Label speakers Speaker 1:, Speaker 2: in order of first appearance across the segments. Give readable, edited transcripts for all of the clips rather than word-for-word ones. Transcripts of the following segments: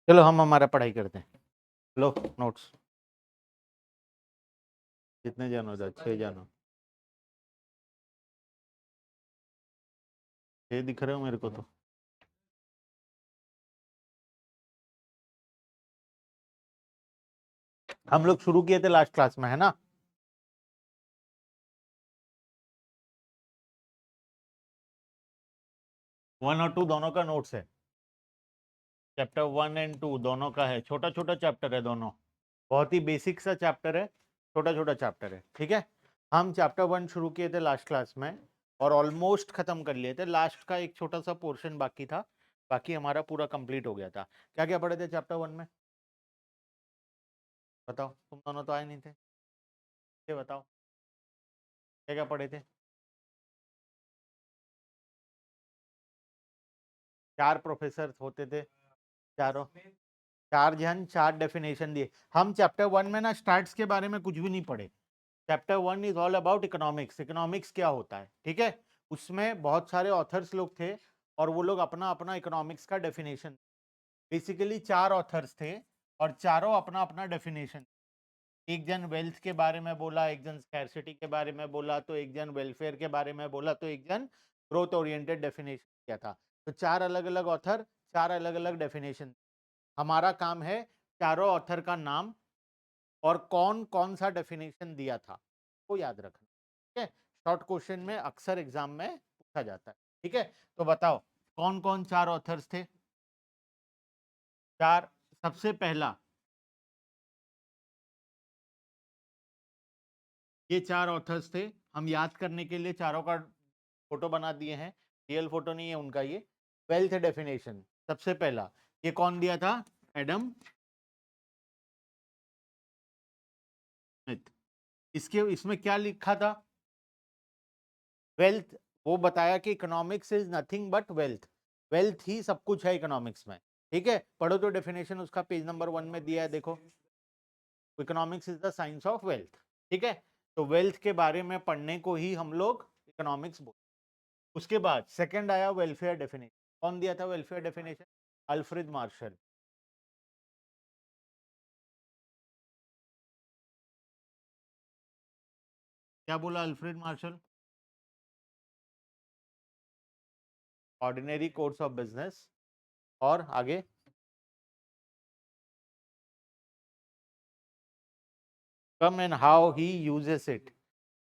Speaker 1: चलो हम हमारा पढ़ाई करते हैं। लो नोट्स। कितने जन हो जाए? 6 जन हो। 6 दिख रहे हो मेरे को तो। हम लोग शुरू किए थे लास्ट क्लास में, है ना? वन और टू दोनों का नोट्स है। चैप्टर 1 एंड 2 दोनों का है। छोटा छोटा चैप्टर है दोनों। बहुत ही बेसिक सा चैप्टर है। छोटा छोटा चैप्टर है, ठीक है। हम चैप्टर 1 शुरू किए थे लास्ट क्लास में और ऑलमोस्ट खत्म कर लिए थे। लास्ट का एक छोटा सा पोर्शन बाकी था, बाकी हमारा पूरा कंप्लीट हो गया था। क्या क्या पढ़े थे चैप्टर 1 में? बताओ, तुम दोनों तो आए नहीं थे। ये बताओ क्या क्या पढ़े थे। 4 प्रोफेसर होते थे, चारों। 4 जन 4 डेफिनेशन दिए। हम चैप्टर 1 में ना स्टार्ट्स के बारे में कुछ भी नहीं पढ़े। Chapter 1 is all about economics. Economics क्या होता है, ठीक है। उसमें बहुत सारे ऑथर्स लोग थे और वो लोग अपना अपना इकोनॉमिक्स का डेफिनेशन, बेसिकली 4 ऑथर्स थे और चारों अपना अपना डेफिनेशन। एक जन वेल्थ के बारे में बोला, एक जन स्कैरसिटी के बारे में बोला, तो एक जन वेलफेयर के बारे में बोला, तो एक जन ग्रोथ ओरिएंटेड डेफिनेशन किया था। तो 4 अलग अलग ऑथर, 4 अलग अलग डेफिनेशन। हमारा काम है चारों ऑथर का नाम और कौन कौन सा डेफिनेशन दिया था वो याद रखना, ठीक है। शॉर्ट क्वेश्चन में अक्सर एग्जाम में पूछा जाता है, ठीक है। तो बताओ कौन कौन 4 ऑथर्स थे? 4। सबसे पहला, ये 4 ऑथर्स थे। हम याद करने के लिए चारों का फोटो बना दिए हैं। रियल फोटो नहीं है उनका ये। वेल्थ डेफिनेशन सबसे पहला, ये कौन दिया था? Adam Smith. इसके इसमें क्या लिखा था? वेल्थ। वो बताया कि economics is nothing but wealth. Wealth ही सब कुछ है इकोनॉमिक्स में, ठीक है। पढ़ो तो डेफिनेशन उसका पेज नंबर 1 में दिया है, देखो। Economics is the science of wealth, ठीक है। तो वेल्थ के बारे में पढ़ने को ही हम लोग इकोनॉमिक्स बोलते हैं। उसके बाद सेकंड आया वेलफेयर डेफिनेशन। कौन दिया था वेलफेयर डेफिनेशन? Alfred Marshall. क्या बोला Alfred Marshall? Ordinary course of business. और आगे? Come and how he uses it.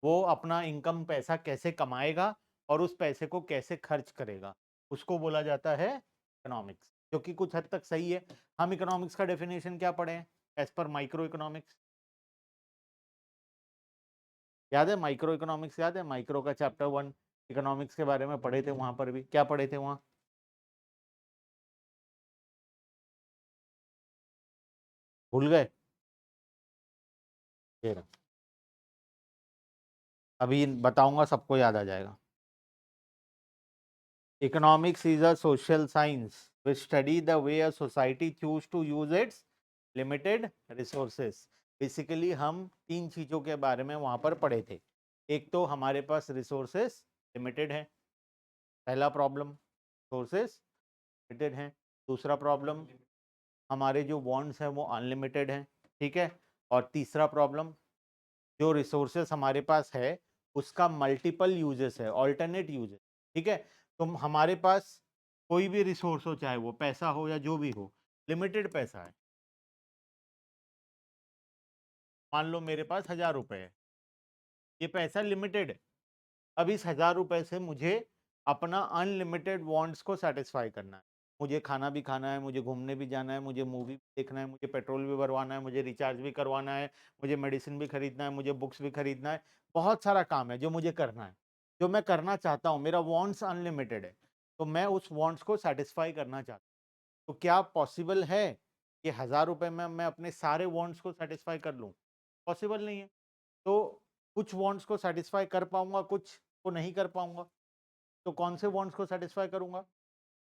Speaker 1: वो अपना इनकम पैसा कैसे कमाएगा और उस पैसे को कैसे खर्च करेगा, उसको बोला जाता है इकोनॉमिक्स, जो कि कुछ हद तक सही है। हम इकोनॉमिक्स का डेफिनेशन क्या पढ़े हैं एज पर माइक्रो इकोनॉमिक्स? याद है माइक्रो इकोनॉमिक्स? याद है माइक्रो का चैप्टर 1 इकोनॉमिक्स के बारे में पढ़े थे। वहां पर भी क्या पढ़े थे वहां? भूल गए? ये रहा। अभी बताऊंगा, सबको याद आ जाएगा। Economics is a social science which study the way a society choose to use its limited resources. Basically हम 3 चीजों के बारे में वहां पर पढ़े थे। एक तो हमारे पास रिसोर्सेस लिमिटेड है, पहला प्रॉब्लम। रिसोर्सेस लिमिटेड है। दूसरा प्रॉब्लम, हमारे जो बॉन्ड्स हैं वो अनलिमिटेड हैं, ठीक है। और तीसरा प्रॉब्लम, जो रिसोर्सेस हमारे पास है उसका मल्टीपल यूजेस है, ऑल्टरनेट यूजेस, ठीक है। तो हमारे पास कोई भी रिसोर्स हो, चाहे वो पैसा हो या जो भी हो, लिमिटेड पैसा है। मान लो मेरे पास 1000 रुपए है, ये पैसा लिमिटेड है। अब इस 1000 रुपए से मुझे अपना अनलिमिटेड वांट्स को सेटिस्फाई करना है। मुझे खाना भी खाना है, मुझे घूमने भी जाना है, मुझे मूवी भी देखना है, मुझे पेट्रोल भी भरवाना है, मुझे रिचार्ज भी करवाना है, मुझे मेडिसिन भी खरीदना है, मुझे बुक्स भी खरीदना है। बहुत सारा काम है जो मुझे करना है, जो मैं करना चाहता हूँ। मेरा वांट्स अनलिमिटेड है, तो मैं उस वांट्स को सेटिस्फाई करना चाहता हूँ। तो क्या पॉसिबल है कि 1000 रुपए में मैं अपने सारे वांट्स को सेटिस्फाई कर लूँ? पॉसिबल नहीं है। तो कुछ वांट्स को सेटिस्फाई कर पाऊंगा, कुछ को नहीं कर पाऊंगा। तो कौन से वांट्स को सेटिस्फाई करूंगा?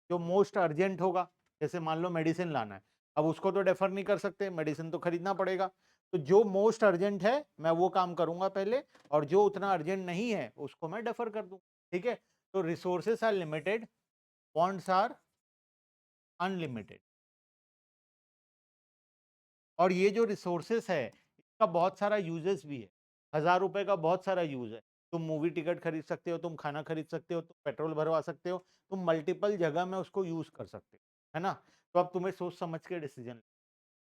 Speaker 1: जो मोस्ट अर्जेंट होगा। जैसे मान लो मेडिसिन लाना है, अब उसको तो डेफर नहीं कर सकते, मेडिसिन तो खरीदना पड़ेगा। तो जो मोस्ट अर्जेंट है मैं वो काम करूंगा पहले, और जो उतना अर्जेंट नहीं है उसको मैं डेफर कर दूं, ठीक है। तो resources are limited, wants are unlimited. और ये जो रिसोर्सेस है इसका बहुत सारा यूजेस भी है। 1000 रुपए का बहुत सारा यूज है। तुम मूवी टिकट खरीद सकते हो, तुम खाना खरीद सकते हो, तुम पेट्रोल भरवा सकते हो, तुम मल्टीपल जगह में उसको यूज कर सकते हो, है ना। तो अब तुम्हें सोच समझ के डिसीजन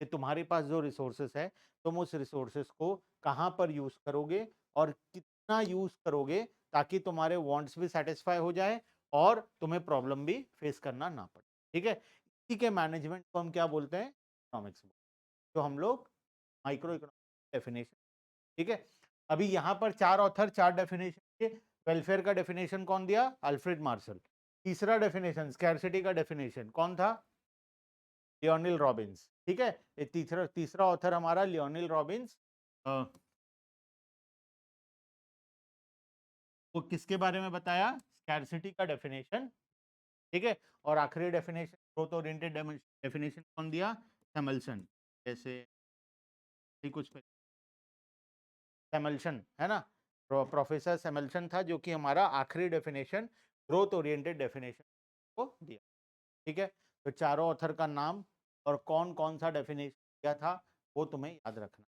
Speaker 1: कि तुम्हारे पास जो रिसोर्सेस है तुम उस रिसोर्सेस को कहाँ पर यूज करोगे और कितना यूज करोगे, ताकि तुम्हारे वांट्स भी सेटिस्फाई हो जाए और तुम्हें प्रॉब्लम भी फेस करना ना पड़े। ठीक है, इसी के मैनेजमेंट को हम क्या बोलते हैं, इकोनॉमिक्स, जो हम लोग माइक्रो इकोनॉमिक डेफिनेशन। ठीक है, अभी यहाँ पर 4 ऑथर 4 डेफिनेशन के। वेलफेयर का डेफिनेशन कौन दिया, अल्फ्रेड मार्शल। तीसरा डेफिनेशन स्कैरसिटी का डेफिनेशन कौन था, लियोनिल रॉबिन्स। ठीक है, ये तीसरा तीसरा ऑथर हमारा लियोनिल रॉबिन्स। वो किसके बारे में बताया, स्कैरसिटी का डेफिनेशन। ठीक है, और आखिरी डेफिनेशन ग्रोथ ओरिएंटेड डेफिनेशन कौन दिया, सैमुअल्सन। जैसे कुछ सैमुअल्सन है ना, प्रोफेसर सैमुअल्सन था जो कि हमारा आखिरी डेफिनेशन ग्रोथ ओरिएंटेड डेफिनेशन को दिया। ठीक है, तो चारों ऑथर का नाम और कौन कौन सा डेफिनेशन दिया था वो तुम्हें याद रखना।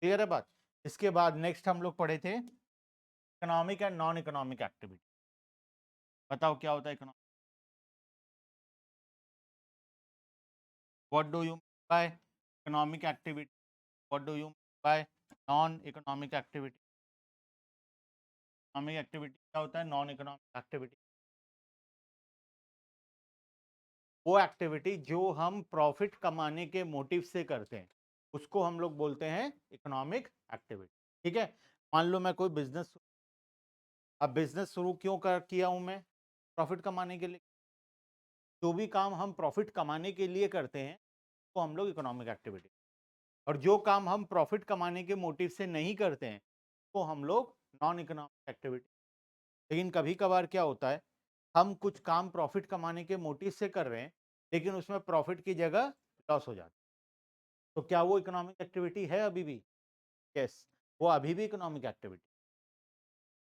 Speaker 1: क्लियर है बात। इसके बाद नेक्स्ट हम लोग पढ़े थे economic and non economic activity. बताओ क्या होता है economic, what do you by economic activity, what do you by non economic activity. Economic activity क्या होता है, नॉन इकोनॉमिक एक्टिविटी वो एक्टिविटी जो हम प्रॉफिट कमाने के मोटिव से करते हैं उसको हम लोग बोलते हैं इकोनॉमिक एक्टिविटी। ठीक है, मान लो मैं कोई बिजनेस, अब बिजनेस शुरू क्यों कर किया हूं मैं, प्रॉफिट कमाने के लिए। जो भी काम हम प्रॉफिट कमाने के लिए करते हैं तो हम लोग इकोनॉमिक एक्टिविटी, और जो काम हम प्रॉफिट कमाने के मोटिव से नहीं करते हैं तो हम लोग नॉन इकोनॉमिक एक्टिविटी। लेकिन कभी कभार क्या होता है, हम कुछ काम प्रॉफिट कमाने के मोटिव से कर रहे हैं लेकिन उसमें प्रॉफिट की जगह लॉस हो जाता है, तो क्या वो इकोनॉमिक एक्टिविटी है अभी भी, यस, वो अभी भी इकोनॉमिक एक्टिविटी।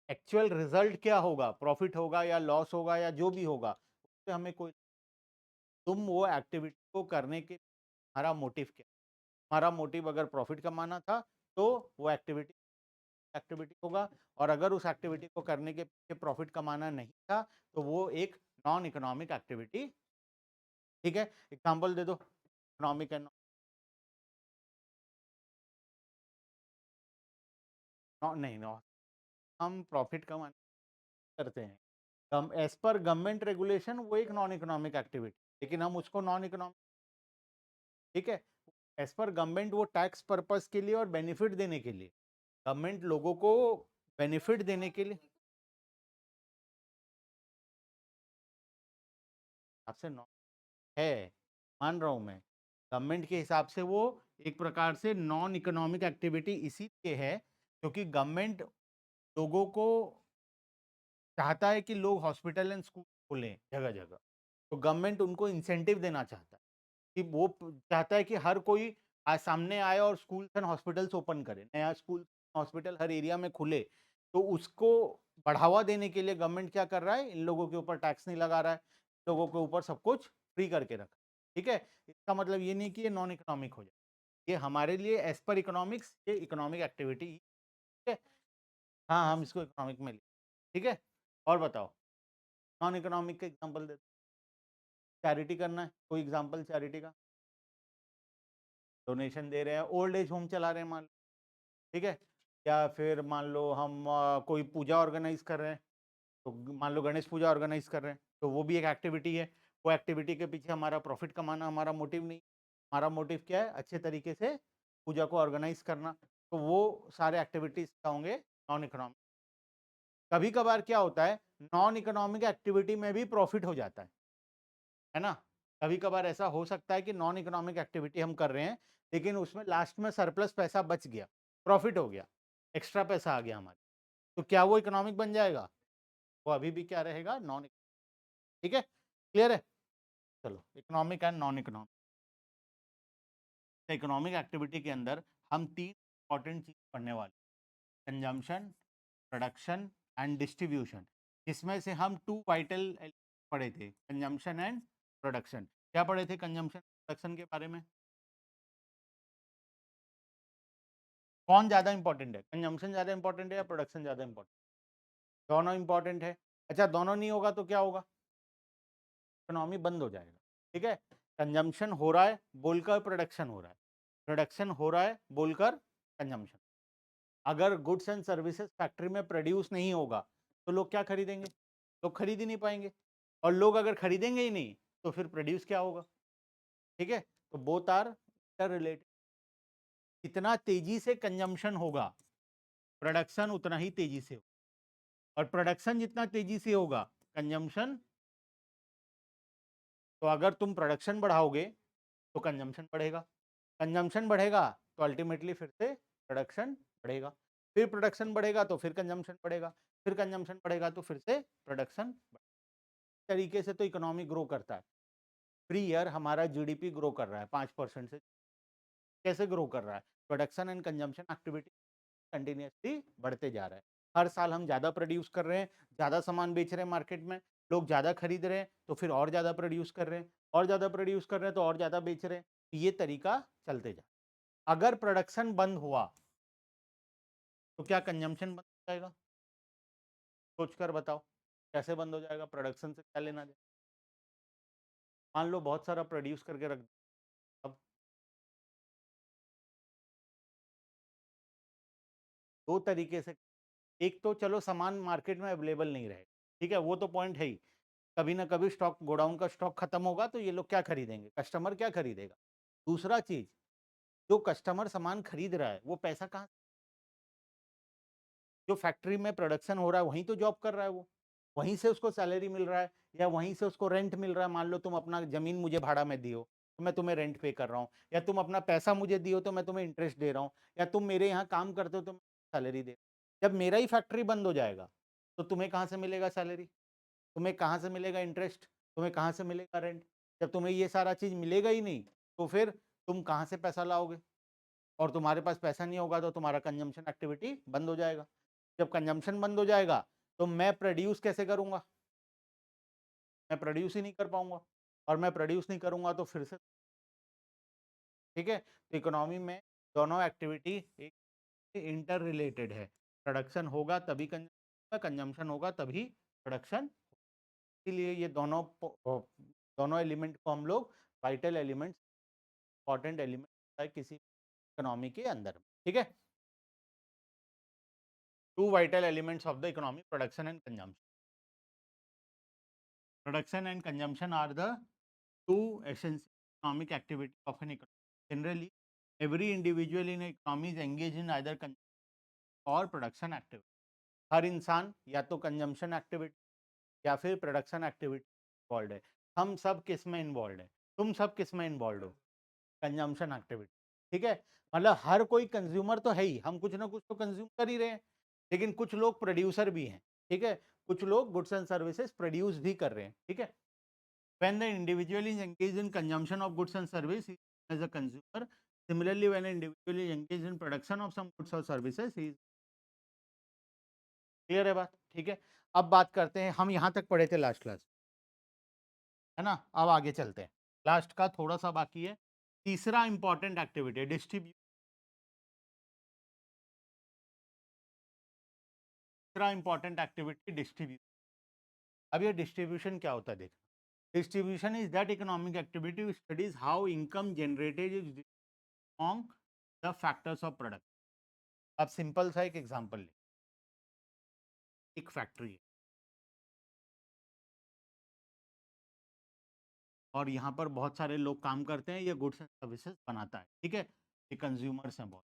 Speaker 1: एक्चुअल रिजल्ट क्या होगा, प्रॉफिट होगा या लॉस होगा या जो भी होगा, उससे हमें कोई, तुम वो एक्टिविटी को करने के हमारा मोटिव क्या, हमारा मोटिव अगर प्रॉफिट कमाना था तो वो एक्टिविटी एक्टिविटी होगा, और अगर उस एक्टिविटी को करने के पीछे प्रॉफिट कमाना नहीं था तो वो एक नॉन इकोनॉमिक एक्टिविटी। ठीक है, एग्जांपल दे दो इकोनॉमिक एंड नहीं, नो, हम प्रॉफिट कमाने करते हैं, हम एज पर गवर्नमेंट रेगुलेशन वो एक नॉन इकोनॉमिक एक्टिविटी, लेकिन हम उसको नॉन इकोनॉमिक, ठीक है, एज पर गवर्नमेंट वो टैक्स पर्पस के लिए और बेनिफिट देने के लिए, गवर्नमेंट लोगों को बेनिफिट देने के लिए आपसे नॉन है, मान रहा हूं मैं, गवर्नमेंट के हिसाब से वो एक प्रकार से नॉन इकोनॉमिक एक्टिविटी इसीलिए है क्योंकि गवर्नमेंट लोगों को चाहता है कि लोग हॉस्पिटल एंड स्कूल खोलें जगह जगह, तो गवर्नमेंट उनको इंसेंटिव देना चाहता है कि वो चाहता है कि हर कोई आज सामने आए और स्कूल्स एंड हॉस्पिटल्स ओपन करे, नया स्कूल हॉस्पिटल हर एरिया में खुले, तो उसको बढ़ावा देने के लिए गवर्नमेंट क्या कर रहा है, इन लोगों के ऊपर टैक्स नहीं लगा रहा है, लोगों के ऊपर सब कुछ फ्री करके रखा। ठीक है, इसका मतलब ये नहीं कि ये नॉन इकोनॉमिक हो जाए, ये हमारे लिए एज पर इकोनॉमिक्स ये इकोनॉमिक एक्टिविटी। ठीक है, हाँ हम इसको इकोनॉमिक में ले, ठीक है, और बताओ नॉन इकोनॉमिक का एग्जांपल दे, चैरिटी करना है, कोई एग्जांपल चैरिटी का, डोनेशन दे रहे हैं, ओल्ड एज होम चला रहे हैं मान लो, ठीक है, या फिर मान लो हम कोई पूजा ऑर्गेनाइज कर रहे हैं, तो मान लो गणेश पूजा ऑर्गेनाइज कर रहे हैं तो वो भी एक एक्टिविटी है, वो एक्टिविटी के पीछे हमारा प्रॉफिट कमाना हमारा मोटिव नहीं, हमारा मोटिव क्या है, अच्छे तरीके से पूजा को ऑर्गेनाइज करना, तो वो सारे एक्टिविटीज क्या होंगे, नॉन इकोनॉमिक। कभी कभार क्या होता है, नॉन इकोनॉमिक एक्टिविटी में भी प्रॉफिट हो जाता है ना, कभी कभार ऐसा हो सकता है कि नॉन इकोनॉमिक एक्टिविटी हम कर रहे हैं लेकिन उसमें लास्ट में सरप्लस पैसा बच गया, प्रॉफिट हो गया, एक्स्ट्रा पैसा आ गया हमारे, तो क्या वो इकोनॉमिक बन जाएगा, वो अभी भी क्या रहेगा, नॉन। ठीक है, क्लियर है। चलो economic and non economic, economic activity के अंदर हम तीन इंपॉर्टेंट चीज पढ़ने वाले, कंजम्पशन, प्रोडक्शन एंड डिस्ट्रीब्यूशन, इसमें से हम टू वाइटल पढ़े थे, कंजम्पशन एंड प्रोडक्शन। क्या पढ़े थे कंजम्पशन प्रोडक्शन के बारे में, कौन ज्यादा इंपॉर्टेंट है, कंजम्पशन ज्यादा इंपॉर्टेंट है या प्रोडक्शन ज्यादा इंपॉर्टेंट? दोनों इंपॉर्टेंट है। अच्छा, दोनों नहीं होगा तो क्या होगा? इकोनॉमी बंद हो जाएगा। ठीक है, कंजम्पशन हो रहा है बोलकर प्रोडक्शन हो रहा है, प्रोडक्शन हो रहा है बोलकर कंजम्पशन। अगर गुड्स एंड सर्विसेज फैक्ट्री में प्रोड्यूस नहीं होगा तो लोग क्या खरीदेंगे? लोग खरीद ही नहीं पाएंगे, और लोग अगर खरीदेंगे ही नहीं तो फिर प्रोड्यूस क्या होगा? ठीक है, तो बोथ आर रिलेटेड। जितना तेजी से कंजम्पशन होगा प्रोडक्शन उतना ही तेजी से होगा, और प्रोडक्शन जितना तेजी से होगा कंजम्पशन, तो अगर तुम प्रोडक्शन बढ़ाओगे तो कंजम्पशन बढ़ेगा, कंजम्पशन बढ़ेगा तो अल्टीमेटली फिर से प्रोडक्शन बढ़ेगा, फिर प्रोडक्शन बढ़ेगा तो फिर कंजम्पशन बढ़ेगा, फिर कंजम्पशन बढ़ेगा तो फिर से प्रोडक्शन। तरीके से तो इकोनॉमी ग्रो करता है। फ्री ईयर हमारा जीडीपी ग्रो कर रहा है 5% से। कैसे ग्रो कर रहा है? Production and consumption activity continuously बढ़ते जा रहा है। हर साल हम ज़्यादा प्रोड्यूस कर रहे हैं, ज़्यादा सामान बेच रहे हैं मार्केट में, लोग ज़्यादा खरीद रहे हैं तो फिर और ज़्यादा प्रोड्यूस कर रहे हैं, और ज़्यादा प्रोड्यूस कर रहे हैं तो और ज़्यादा बेच रहे हैं। ये तरीका चलते जा। अगर प्रोडक्शन बंद हुआ तो क्या कंजम्पशन बंद हो जाएगा? सोचकर बताओ, कैसे बंद हो जाएगा? प्रोडक्शन से क्या लेना देना? मान लो बहुत सारा प्रोड्यूस करके रख, अब दो तरीके से। एक तो चलो सामान मार्केट में अवेलेबल नहीं रहेगा, ठीक है, वो तो पॉइंट है ही। कभी ना कभी स्टॉक, गोडाउन का स्टॉक खत्म होगा तो ये लोग क्या खरीदेंगे? कस्टमर क्या खरीदेगा? दूसरा चीज, जो कस्टमर सामान खरीद रहा है वो पैसा कहाँ? जो फैक्ट्री में प्रोडक्शन हो रहा है वहीं तो जॉब कर रहा है वो, वहीं से उसको सैलरी मिल रहा है, या वहीं से उसको रेंट मिल रहा है। मान लो तुम अपना जमीन मुझे भाड़ा में दियो तो मैं तुम्हें रेंट पे कर रहा हूँ, या तुम अपना पैसा मुझे दियो तो मैं तुम्हें इंटरेस्ट दे रहा हूँ, या तुम मेरे यहाँ काम करते हो तो मैं सैलरी दे रहा हूँ। जब मेरा ही फैक्ट्री बंद हो जाएगा तो तुम्हें कहाँ से मिलेगा सैलरी? तुम्हें कहाँ से मिलेगा इंटरेस्ट? तुम्हें कहाँ से मिलेगा रेंट? जब तुम्हें ये सारा चीज मिलेगा ही नहीं तो फिर तुम कहाँ से पैसा लाओगे? और तुम्हारे पास पैसा नहीं होगा तो तुम्हारा कंजम्पशन एक्टिविटी बंद हो जाएगा। जब कंजम्पशन बंद हो जाएगा तो मैं प्रोड्यूस कैसे करूंगा? मैं प्रोड्यूस ही नहीं कर पाऊंगा, और मैं प्रोड्यूस नहीं करूंगा तो फिर से। ठीक है, तो इकोनॉमी में दोनों एक्टिविटी एक इंटर रिलेटेड है। प्रोडक्शन होगा तभी कंजम्पशन होगा तभी प्रोडक्शन। इसीलिए ये दोनों एलिमेंट को हम लोग वाइटल एलिमेंट्स, इंपॉर्टेंट एलिमेंट है किसी इकोनॉमी के अंदर। ठीक है, two vital elements of the economy, production and consumption. Production and consumption are the two essential economic activity of an economy. Generally, every individual in an economy is engaged in either consumption or production activity. हर इंसान या तो consumption activity या फिर production activity involve है। हम सब किस में इन्वॉल्व है? तुम सब किस में इन्वॉल्व हो? Consumption activity. ठीक है, मतलब हर कोई कंज्यूमर तो है ही, हम कुछ ना कुछ तो कंज्यूम कर ही रहे हैं, लेकिन कुछ लोग प्रोड्यूसर भी हैं। ठीक है, कुछ लोग गुड्स एंड सर्विसेज प्रोड्यूस भी कर रहे हैं। ठीक है, when the individual is engaged in consumption of goods and service, he is as a consumer. Similarly, when an individual is engaged in production of some goods or services, he is। Clear है बात? ठीक है, अब बात करते हैं, हम यहाँ तक पढ़े थे लास्ट क्लास, है ना? अब आगे चलते हैं, लास्ट का थोड़ा सा बाकी है। तीसरा इंपॉर्टेंट एक्टिविटी है डिस्ट्रीब्यूट। तीसरा इंपॉर्टेंट एक्टिविटी डिस्ट्रीब्यूट। अब ये डिस्ट्रीब्यूशन क्या होता है देखना। Distribution is that economic activity studies how income generated is among the factors of product। अब सिंपल सा एक एग्जांपल ले, एक फैक्ट्री है और यहाँ पर बहुत सारे लोग काम करते हैं, ये गुड्स एंड सर्विसेज बनाता है। ठीक है, ये कंज्यूमर्स हैं बहुत।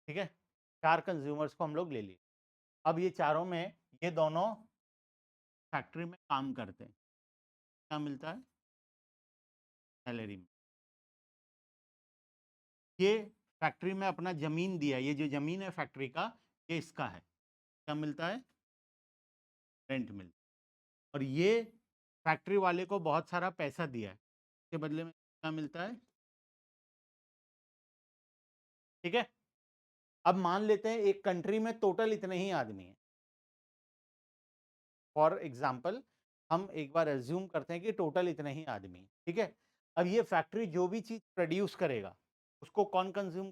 Speaker 1: ठीक है, चार कंज्यूमर्स को हम लोग ले लिए। अब ये चारों में ये दोनों फैक्ट्री में काम करते हैं, क्या मिलता है? सैलरी में। ये फैक्ट्री में अपना जमीन दिया, ये जो जमीन है फैक्ट्री का, ये इसका है, क्या मिलता है? रेंट मिलता है। और ये फैक्ट्री वाले को बहुत सारा पैसा दिया है, इसके बदले में क्या मिलता है? ठीक है, अब मान लेते हैं एक कंट्री में टोटल इतने ही आदमी हैं। फॉर एग्जाम्पल हम एक बार एज्यूम करते हैं कि टोटल इतने ही आदमी हैं। ठीक है, अब ये फैक्ट्री जो भी चीज प्रोड्यूस करेगा उसको कौन कंज्यूम,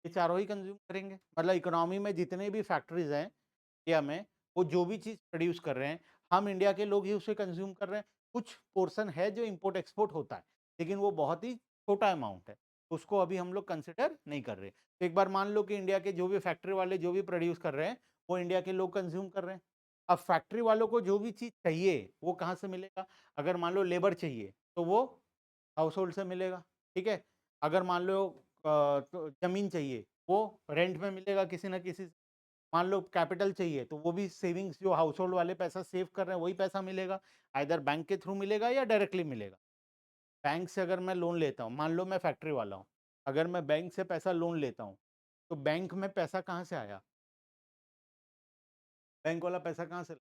Speaker 1: ये चारों ही कंज्यूम करेंगे। मतलब इकोनॉमी में जितने भी फैक्ट्रीज हैं इंडिया में, वो जो भी चीज प्रोड्यूस कर रहे हैं, हम इंडिया के लोग ही उसे कंज्यूम कर रहे हैं। कुछ पोर्शन है जो इंपोर्ट एक्सपोर्ट होता है, लेकिन वो बहुत ही छोटा अमाउंट है, उसको अभी हम लोग कंसिडर नहीं कर रहे। तो एक बार मान लो कि इंडिया के जो भी फैक्ट्री वाले जो भी प्रोड्यूस कर रहे हैं, वो इंडिया के लोग कंज्यूम कर रहे हैं। अब फैक्ट्री वालों को जो भी चीज चाहिए वो कहाँ से मिलेगा? अगर मान लो लेबर चाहिए तो वो हाउस होल्ड से मिलेगा, ठीक है। अगर मान लो तो जमीन चाहिए, वो रेंट में मिलेगा किसी ना किसी से। मान लो कैपिटल चाहिए तो वो भी सेविंग्स, जो हाउस होल्ड वाले पैसा सेव कर रहे हैं वही पैसा मिलेगा, आइदर बैंक के थ्रू मिलेगा या डायरेक्टली मिलेगा। बैंक से अगर मैं लोन लेता हूँ, मान लो मैं फैक्ट्री वाला हूँ, अगर मैं बैंक से पैसा लोन लेता हूँ, तो बैंक में पैसा कहाँ से आया? बैंक वाला पैसा कहाँ से?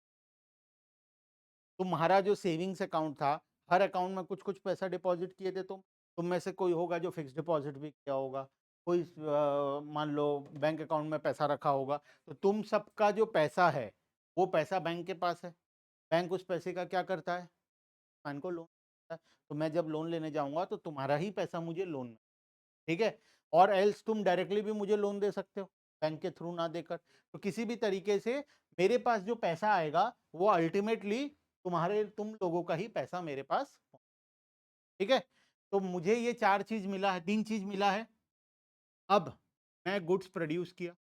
Speaker 1: तुम्हारा जो सेविंग्स अकाउंट था, हर अकाउंट में कुछ कुछ पैसा डिपॉजिट किए थे तुम में से कोई होगा जो फिक्स डिपॉजिट भी किया होगा, कोई मान लो बैंक अकाउंट में पैसा रखा होगा। तो तुम सबका जो पैसा है वो पैसा बैंक के पास है। बैंक उस पैसे का क्या करता है? बैंक को लोन देता है। तो मैं जब लोन लेने जाऊंगा तो तुम्हारा ही पैसा मुझे लोन में, ठीक है। और एल्स तुम डायरेक्टली भी मुझे लोन दे सकते हो बैंक के थ्रू ना देकर। तो किसी भी तरीके से मेरे पास जो पैसा आएगा वो अल्टीमेटली तुम लोगों का ही पैसा मेरे पास, ठीक है। तो मुझे ये चार चीज मिला है, तीन चीज मिला है। अब मैं गुड्स प्रोड्यूस किया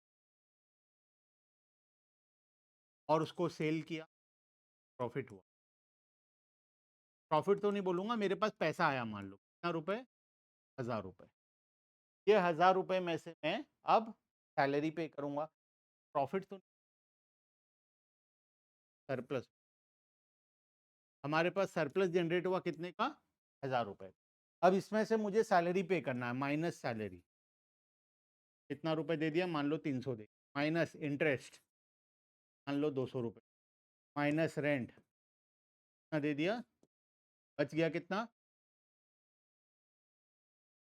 Speaker 1: और उसको सेल किया, प्रॉफिट हुआ। प्रॉफिट तो नहीं बोलूंगा, मेरे पास पैसा आया, मान लो कितना रुपए? 1000 रुपए। ये 1000 रुपए में से मैं अब सैलरी पे करूंगा, प्रॉफिट तो सरप्लस। हमारे पास सरप्लस जनरेट हुआ कितने का? 1000 रुपए। अब इसमें से मुझे सैलरी पे करना है, माइनस सैलरी। कितना रुपए दे दिया? मान लो 300 दे, माइनस इंटरेस्ट मान लो 200 रुपए, माइनस रेंट कितना दे दिया, बच गया कितना?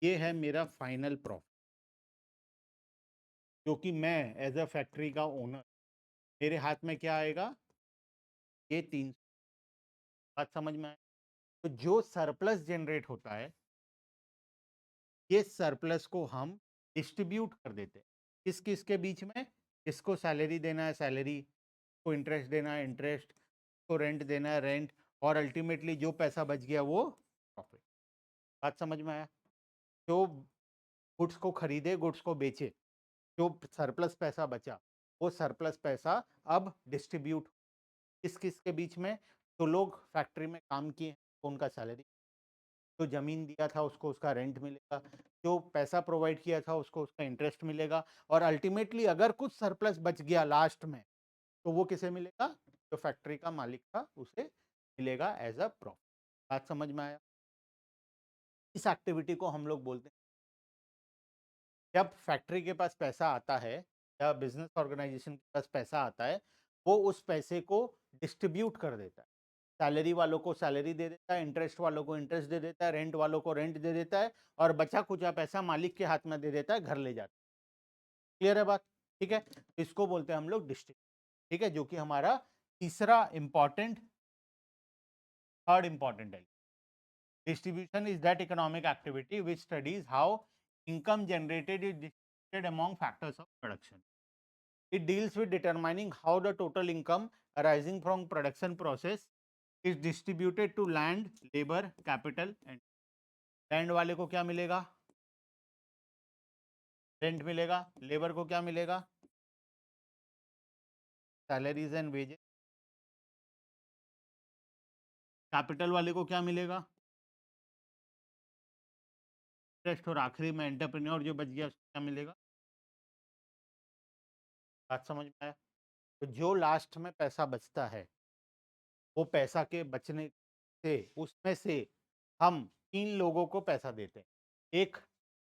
Speaker 1: ये है मेरा फाइनल प्रॉफिट, जो कि मैं एज अ फैक्ट्री का ओनर, मेरे हाथ में क्या आएगा? ये 300। बात समझ में आए? तो जो सरप्लस जनरेट होता है, ये सरप्लस को हम डिस्ट्रीब्यूट कर देते हैं किस किस के बीच में? किसको सैलरी देना है सैलरी, को इंटरेस्ट देना है इंटरेस्ट, को रेंट देना है रेंट, और अल्टीमेटली जो पैसा बच गया वो प्रॉफिट। बात समझ में आया? जो गुड्स को खरीदे, गुड्स को बेचे, जो सरप्लस पैसा बचा, वो सरप्लस पैसा अब डिस्ट्रीब्यूट किस किस के बीच में? तो लोग फैक्ट्री में काम किए हैं, उनका सैलरी, जो जमीन दिया था उसको उसका रेंट मिलेगा, जो पैसा प्रोवाइड किया था उसको उसका इंटरेस्ट मिलेगा, और अल्टीमेटली अगर कुछ सरप्लस बच गया लास्ट में, तो वो किसे मिलेगा? जो फैक्ट्री का मालिक था उसे मिलेगा एज अ प्रॉफिट। बात समझ में आया? इस एक्टिविटी को हम लोग बोलते हैं, जब फैक्ट्री के पास पैसा आता है या बिजनेस ऑर्गेनाइजेशन के पास पैसा आता है, वो उस पैसे को डिस्ट्रीब्यूट कर देता है। सैलरी वालों को सैलरी दे देता है, इंटरेस्ट वालों को इंटरेस्ट दे देता है, रेंट वालों को रेंट दे देता है, और बचा कुचा पैसा मालिक के हाथ में दे देता है, घर ले जाता है। क्लियर है बात? ठीक है, तो इसको बोलते हैं हम लोग डिस्ट्रीब्यूट, ठीक है, जो कि हमारा तीसरा इंपॉर्टेंट, थर्ड इंपॉर्टेंट है। Distribution is that economic activity which studies how income generated is distributed among factors of production. It deals with determining how the total income arising from production process is distributed to land, labor, capital and land वाले को क्या मिलेगा? Rent मिलेगा। Labour को क्या मिलेगा? Salaries and wages. Capital वाले को क्या मिलेगा? इंटरेस्ट। और आखिरी में एंटरप्रेन्योर जो बच गया उसको क्या मिलेगा? बात समझ में आया? तो जो लास्ट में पैसा बचता है, वो पैसा के बचने से उसमें से हम तीन लोगों को पैसा देते हैं। एक,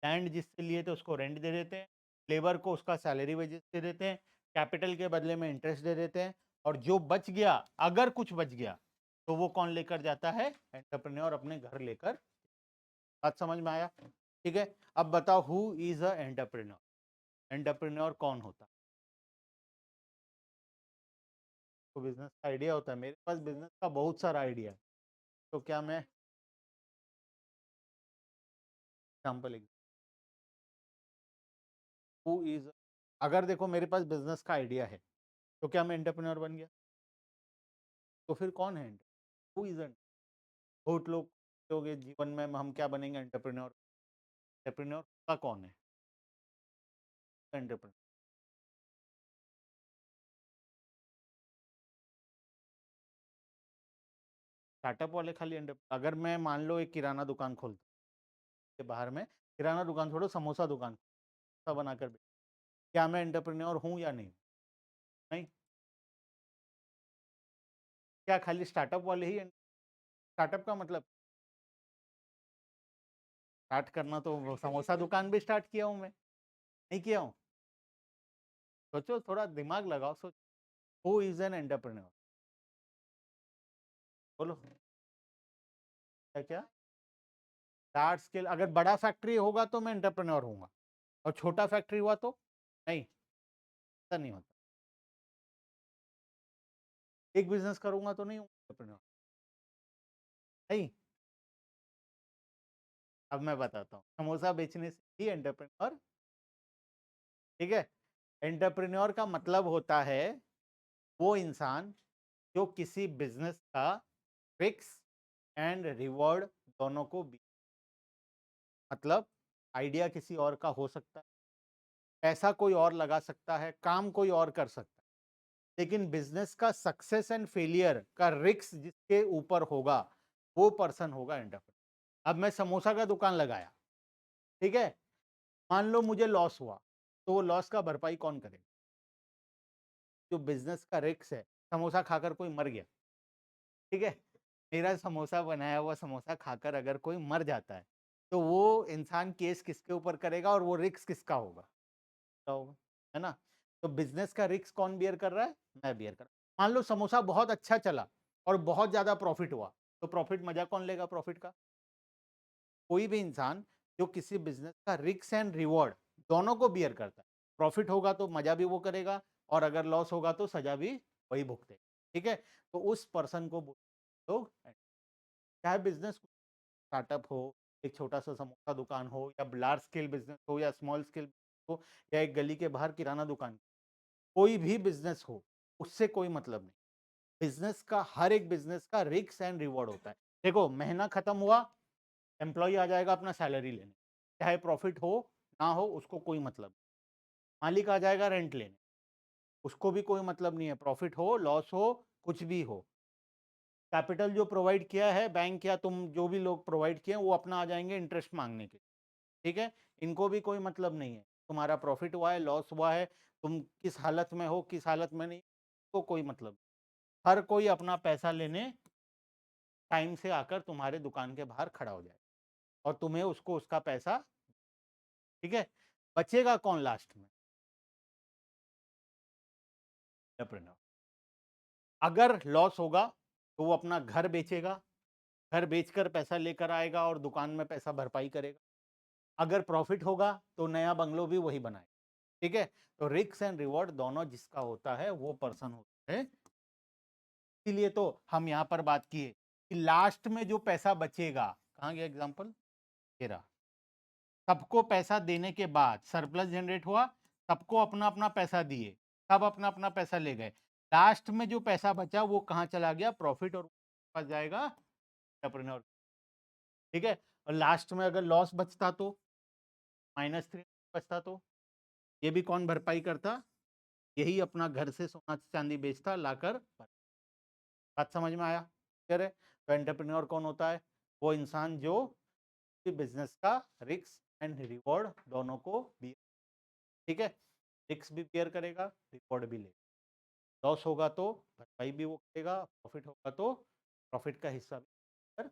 Speaker 1: लैंड जिससे लिए थे उसको रेंट दे देते हैं, लेबर को उसका सैलरी वेजेस दे देते हैं, कैपिटल के बदले में इंटरेस्ट दे देते हैं, और जो बच गया, अगर कुछ बच गया, तो वो कौन लेकर जाता है? एंटरप्रेन्योर अपने घर लेकर। बात समझ में आया? ठीक है, अब बताओ who is a entrepreneur? Entrepreneur कौन होता है? तो बिजनेस का आइडिया होता है, मेरे पास बिजनेस का बहुत सारा आइडिया है। तो क्या मैं एग्जाम्पल हु इज, अगर देखो मेरे पास बिजनेस का आइडिया है तो क्या मैं एंटरप्रेन्योर बन गया? तो फिर कौन है? Who is? बहुत लोग सोचोगे जीवन में हम क्या बनेंगे? एंटरप्रेन्योर। एंटरप्रेन्योर का कौन है? एंटरप्रेन्योर स्टार्टअप वाले खाली अगर मैं मान लो एक किराना दुकान खोलता हूँ, के बाहर में किराना दुकान छोड़ो, समोसा दुकान समोसा बनाकर क्या मैं एंटरप्रेन्योर हूँ या नहीं? नहीं। क्या खाली स्टार्टअप वाले ही स्टार्टअप का मतलब स्टार्ट करना, तो वो समोसा दुकान भी स्टार्ट किया हूँ मैं, नहीं किया हूँ? सोचो, थोड़ा दिमाग लगाओ, सोचो हु इज एन एंटरप्रेन्योर? बोलो क्या क्या? लार्ज स्केल, अगर बड़ा फैक्ट्री होगा तो मैं एंटरप्रेन्योर हूँगा, और छोटा फैक्ट्री हुआ तो नहीं, ऐसा नहीं होता। एक बिजनेस करूंगा तो नहीं हूँ एंटरप्रेन्योर? नहीं। अब मैं बताता हूँ, समोसा बेचने से ही एंटरप्रेन्योर, ठीक है? एंटरप्रेन्योर का मतलब होता है वो इंसान जो किसी बिजनेस का फिक्स एंड रिवॉर्ड दोनों को मतलब आइडिया किसी और का हो सकता है, पैसा कोई और लगा सकता है, काम कोई और कर सकता है, लेकिन बिजनेस का सक्सेस एंड फेलियर का रिस्क जिसके ऊपर होगा वो पर्सन होगा एंटरप्रेन्योर। अब मैं समोसा का दुकान लगाया, ठीक है, मान लो मुझे लॉस हुआ, तो वो लॉस का भरपाई कौन करेगा? जो बिजनेस का रिस्क है, समोसा खाकर कोई मर गया, ठीक है, मेरा समोसा बनाया हुआ समोसा खाकर अगर कोई मर जाता है, तो वो इंसान केस किसके ऊपर करेगा और वो रिस्क किसका होगा? क्या होगा? है ना? तो बिजनेस का रिस्क कौन बियर कर रहा है? मैं बियर कर रहा हूं। मान लो समोसा बहुत अच्छा चला और बहुत ज्यादा प्रॉफिट हुआ, तो प्रॉफिट मजा कौन लेगा प्रॉफिट का? कोई भी इंसान जो किसी बिजनेस का रिस्क एंड रिवॉर्ड दोनों को बियर करता है, प्रॉफिट होगा तो मजा भी वो करेगा, और अगर लॉस होगा तो सजा भी वही भुगतेगा, ठीक है? तो उस पर्सन को तो चाहे बिजनेस स्टार्टअप हो, एक छोटा सा समोसा दुकान हो, या लार्ज स्केल बिजनेस हो, या स्मॉल स्केल हो, या एक गली के बाहर किराना दुकान, कोई भी बिजनेस हो, उससे कोई मतलब नहीं। बिजनेस का, हर एक बिजनेस का रिस्क एंड रिवॉर्ड होता है। देखो, महीना खत्म हुआ, एम्प्लॉय आ जाएगा अपना सैलरी लेने, चाहे प्रॉफिट हो ना हो उसको कोई मतलब नहीं। मालिक आ जाएगा रेंट लेने, उसको भी कोई मतलब नहीं है, प्रॉफिट हो लॉस हो कुछ भी हो। कैपिटल जो प्रोवाइड किया है बैंक या तुम जो भी लोग प्रोवाइड किए वो अपना आ जाएंगे इंटरेस्ट मांगने के, ठीक है? इनको भी कोई मतलब नहीं है तुम्हारा प्रॉफिट हुआ है लॉस हुआ है, तुम किस हालत में हो किस हालत में नहीं, तो कोई मतलब नहीं। हर कोई अपना पैसा लेने टाइम से आकर तुम्हारे दुकान के बाहर खड़ा हो जाए और तुम्हें उसको उसका पैसा, ठीक है? बचेगा कौन लास्ट में? एंटरप्रेन्योर। अगर लॉस होगा तो वो अपना घर बेचेगा, घर बेचकर पैसा लेकर आएगा और दुकान में पैसा भरपाई करेगा। अगर प्रॉफिट होगा तो नया बंगलो भी वही बनाएगा, ठीक है? तो रिस्क एंड रिवॉर्ड दोनों जिसका होता है वो पर्सन होता है। इसीलिए तो हम यहाँ पर बात किए कि लास्ट में जो पैसा बचेगा, कहाँ गया एग्जाम्पल, ये रहा, सबको पैसा देने के बाद सरप्लस जनरेट हुआ, सबको अपना अपना पैसा दिए, सब अपना अपना पैसा ले गए, लास्ट में जो पैसा बचा वो कहाँ चला गया? प्रॉफिट, और पास जाएगा एंटरप्रेन्योर, ठीक है? और लास्ट में अगर लॉस बचता तो, -3 बचता तो ये भी कौन भरपाई करता? यही अपना घर से सोना चांदी बेचता लाकर। बात समझ में आया? क्लियर है? तो एंटरप्रेन्योर कौन होता है? वो इंसान जो बिजनेस का रिस्क एंड रिवॉर्ड दोनों को भी, ठीक है, रिस्क भी बेयर करेगा, रिवॉर्ड भी लेगा। लॉस होगा तो भरपाई भी वो करेगा, प्रॉफिट होगा तो प्रॉफिट का हिस्सा भी कर,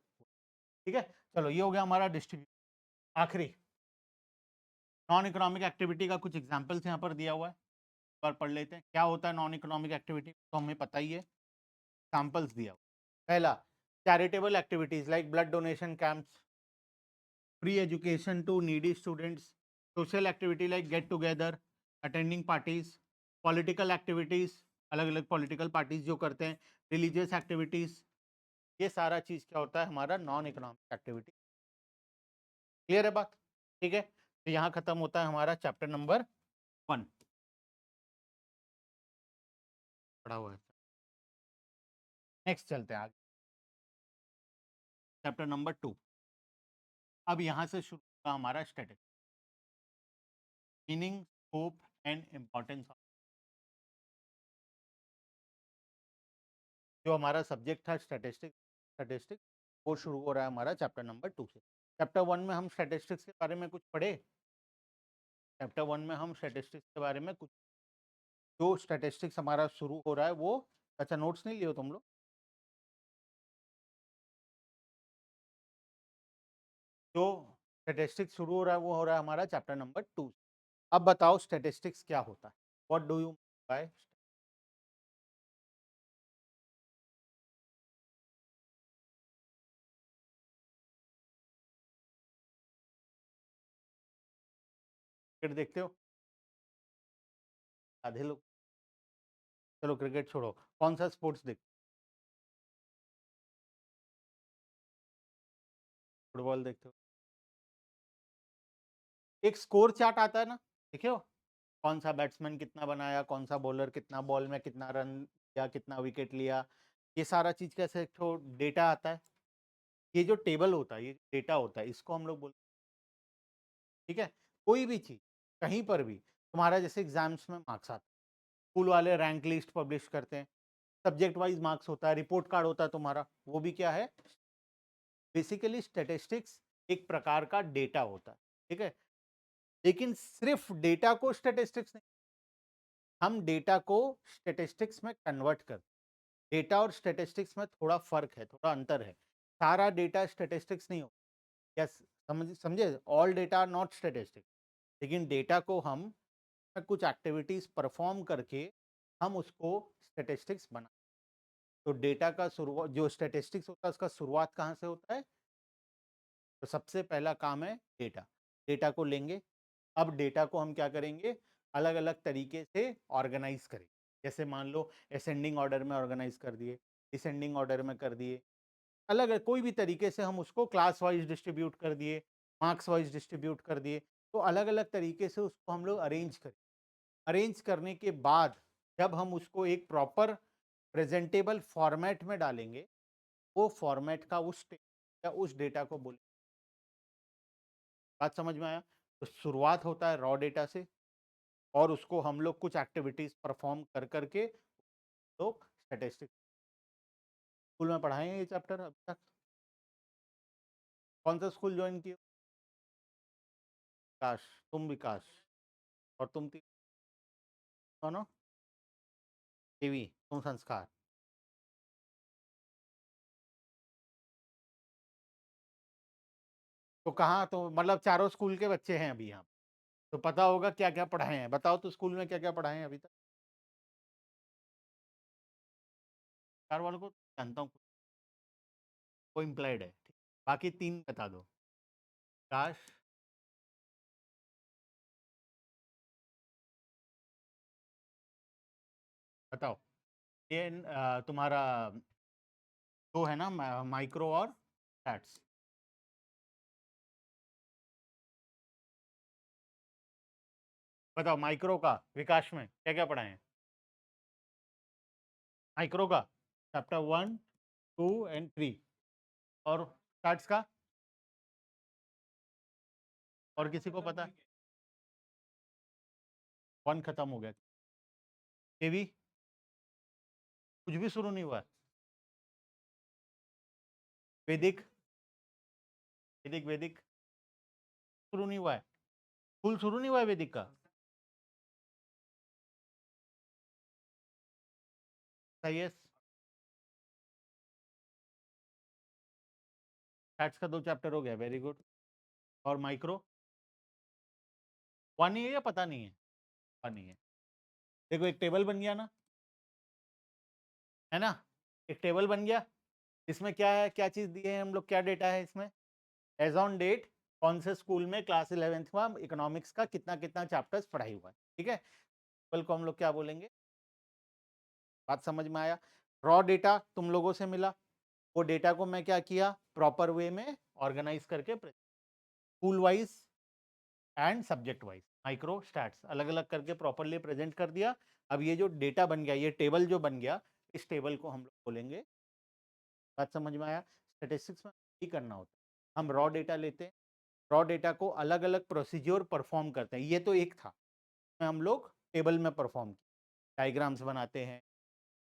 Speaker 1: ठीक है? चलो, ये हो गया हमारा डिस्ट्रीब्यूशन। आखिरी नॉन इकोनॉमिक एक्टिविटी का कुछ एग्जांपल्स यहाँ पर दिया हुआ है, एक बार पढ़ लेते हैं। क्या होता है नॉन इकोनॉमिक एक्टिविटी, तो हमें पता ही है, एग्जांपल्स दिया हुआ। पहला, charitable activities like blood donation camps, free education to needy students, social activity like get together, attending parties, political activities, अलग अलग पॉलिटिकल पार्टीज जो करते हैं, रिलीजियस एक्टिविटीज, ये सारा चीज क्या होता है? हमारा नॉन इकोनॉमिक एक्टिविटी। क्लियर है बात? ठीक है, तो यहाँ खत्म होता है हमारा चैप्टर नंबर 1 पढ़ा हुआ है। नेक्स्ट चलते हैं आगे, चैप्टर नंबर 2। अब यहाँ से शुरू होगा हमारा statistics, meaning, scope and importance. जो हमारा सब्जेक्ट था स्टैटिस्टिक्स, वो शुरू हो रहा है हमारा चैप्टर नंबर 2 से। चैप्टर 1 में हम स्टैटिस्टिक्स के बारे में कुछ पढ़े, चैप्टर 1 में हम स्टैटिस्टिक्स के बारे में कुछ, जो स्टैटिस्टिक्स हमारा शुरू हो रहा है वो, अच्छा नोट्स नहीं लियो तुम लोग? जो स्टैटिस्टिक्स शुरू हो रहा है वो हो रहा है हमारा चैप्टर नंबर 2। अब बताओ स्टैटिस्टिक्स क्या होता है, what do you by? Cricket देखते हो आधे लोग? चलो क्रिकेट छोड़ो, कौन सा स्पोर्ट्स देख, फुटबॉल देखते हो? एक स्कोर चार्ट आता है ना, देखे हो? कौन सा बैट्समैन कितना बनाया, कौन सा बॉलर कितना बॉल में कितना रन या कितना विकेट लिया, ये सारा चीज कैसे एक तो डेटा आता है। ये जो टेबल होता है ये डेटा होता है, इसको हम लोग बोलते हैं। ठीक है, कोई भी चीज कहीं पर भी, तुम्हारा जैसे एग्जाम्स में मार्क्स आते हैं, स्कूल वाले रैंक लिस्ट पब्लिश करते हैं, सब्जेक्ट वाइज मार्क्स होता है, रिपोर्ट कार्ड होता है तुम्हारा, वो भी क्या है, बेसिकली स्टेटिस्टिक्स एक प्रकार का डेटा होता है। ठीक है, लेकिन सिर्फ डेटा को स्टेटिस्टिक्स नहीं, हम डेटा को स्टेटिस्टिक्स में कन्वर्ट कर, डेटा और स्टेटिस्टिक्स में थोड़ा फर्क है, थोड़ा अंतर है। सारा डेटा स्टेटिस्टिक्स नहीं हो, यस, समझे, ऑल डेटा नॉट स्टेटिस्टिक्स, लेकिन डेटा को हम कुछ एक्टिविटीज परफॉर्म करके हम उसको स्टेटिस्टिक्स बना। तो डेटा का शुरुआत, जो स्टेटिस्टिक्स होता है उसका शुरुआत कहाँ से होता है? तो सबसे पहला काम है डेटा, डेटा को लेंगे। अब डेटा को हम क्या करेंगे, अलग अलग तरीके से ऑर्गेनाइज करें। जैसे मान लो असेंडिंग ऑर्डर में ऑर्गेनाइज कर दिए, डिसेंडिंग ऑर्डर में कर दिए, अलग अलग कोई भी तरीके से हम उसको क्लास वाइज डिस्ट्रीब्यूट कर दिए, मार्क्स वाइज डिस्ट्रीब्यूट कर दिए। तो अलग अलग तरीके से उसको हम लोग अरेंज करें। अरेंज करने के बाद जब हम उसको एक प्रॉपर प्रेजेंटेबल फॉर्मेट में डालेंगे, वो फॉर्मेट का उस या उस डेटा को बोले, बात समझ में आया? तो शुरुआत होता है रॉ डेटा से, और उसको हम लोग कुछ एक्टिविटीज परफॉर्म कर करके लोग स्टैटिस्टिक्स, स्कूल में पढ़ाए हैं ये चैप्टर अभी तक? कौन सा स्कूल ज्वाइन किए? विकास, तुम विकास, और तुम दोनों केवी, तुम संस्कार। तो कहाँ, तो मतलब चारों स्कूल के बच्चे हैं अभी यहाँ, तो पता होगा क्या क्या पढ़ाए हैं, बताओ तो स्कूल में क्या क्या पढ़ाए हैं अभी तक? चार वालों को जानता हूँ, वो इम्प्लाइड है, ठीक। बाकी तीन बता दो। विकास, बताओ। ये तुम्हारा जो है ना माइक्रो और स्टैट्स, बताओ माइक्रो का विकास में क्या क्या पढ़ाए हैं? माइक्रो का चैप्टर 1, 2 एंड 3, और स्टैट्स का, और किसी को पता? 1 खत्म हो गया। केवी कुछ भी शुरू नहीं हुआ है? वैदिक, वैदिक शुरू नहीं हुआ है? स्कूल शुरू नहीं हुआ है वैदिक का? सही है। स्टैट्स का 2 चैप्टर हो गया, वेरी गुड। और माइक्रो 1 ही है या पता नहीं है? 1 ही है। देखो एक टेबल बन गया ना, है ना, एक टेबल बन गया। इसमें क्या है, क्या चीज दी है हम लोग, क्या डेटा है इसमें? एज ऑन डेट, कौन से स्कूल में क्लास 11th में इकोनॉमिक्स का कितना कितना चैप्टर्स पढ़ाई हुआ है, ठीक है। टेबल को हम लोग क्या बोलेंगे, बात समझ में आया? रॉ डेटा तुम लोगों से मिला, वो डेटा को मैं क्या किया, प्रॉपर वे में ऑर्गेनाइज करके school wise and subject wise micro stats अलग अलग करके प्रॉपरली प्रेजेंट कर दिया। अब ये जो डेटा बन गया, ये टेबल जो बन गया, इस टेबल को हम लोग बोलेंगे, बात समझ में आया? स्टेटिस्टिक्स में ही करना होता है, हम रॉ डेटा लेते हैं, रॉ डेटा को अलग अलग प्रोसीजर परफॉर्म करते हैं। ये तो एक था, हम लोग टेबल में परफॉर्म डायग्राम्स बनाते हैं,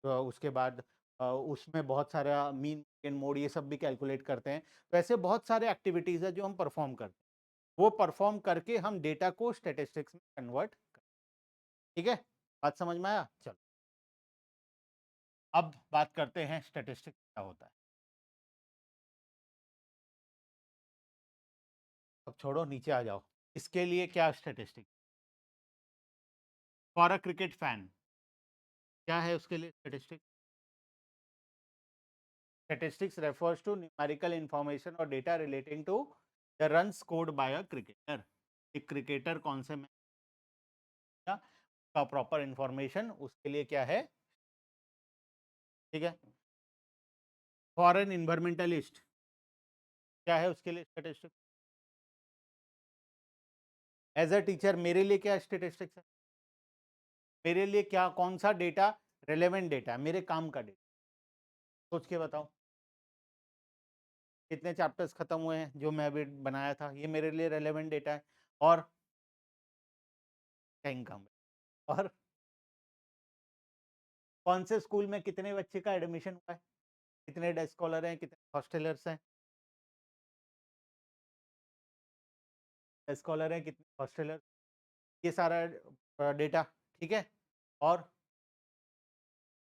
Speaker 1: तो उसके बाद उसमें बहुत सारा मीन मोड ये सब भी कैलकुलेट करते हैं। वैसे बहुत सारे एक्टिविटीज है जो हम परफॉर्म करते हैं, वो परफॉर्म करके हम डेटा को स्टेटिस्टिक्स में कन्वर्ट करते हैं। ठीक है, बात समझ में आया? चलो अब बात करते हैं स्टेटिस्टिक्स क्या होता है। अब छोड़ो, नीचे आ जाओ। इसके लिए क्या statistics? For a cricket fan क्या है उसके लिए statistics? Statistics refers to numerical information or data relating to the runs scored by a cricketer. एक क्रिकेटर कौन से मैच का प्रॉपर इंफॉर्मेशन उसके लिए क्या है? ठीक है। फॉर एन इन्वायरमेंटलिस्ट क्या है उसके लिए स्टेटिस्टिक्स? एज अ टीचर मेरे लिए क्या स्टेटिस्टिक्स है? मेरे लिए क्या, कौन सा डेटा रेलेवेंट डेटा है, मेरे काम का डेटा? सोच के बताओ, कितने चैप्टर्स खत्म हुए हैं जो मैं अभी बनाया था, ये मेरे लिए रेलेवेंट डेटा है। और क्या इनकम है, और कौन से स्कूल में कितने बच्चे का एडमिशन हुआ है, कितने डे स्कॉलर हैं, कितने हॉस्टलर्स हैं, स्कॉलर हैं कितने हॉस्टलर, ये सारा डेटा। ठीक है, और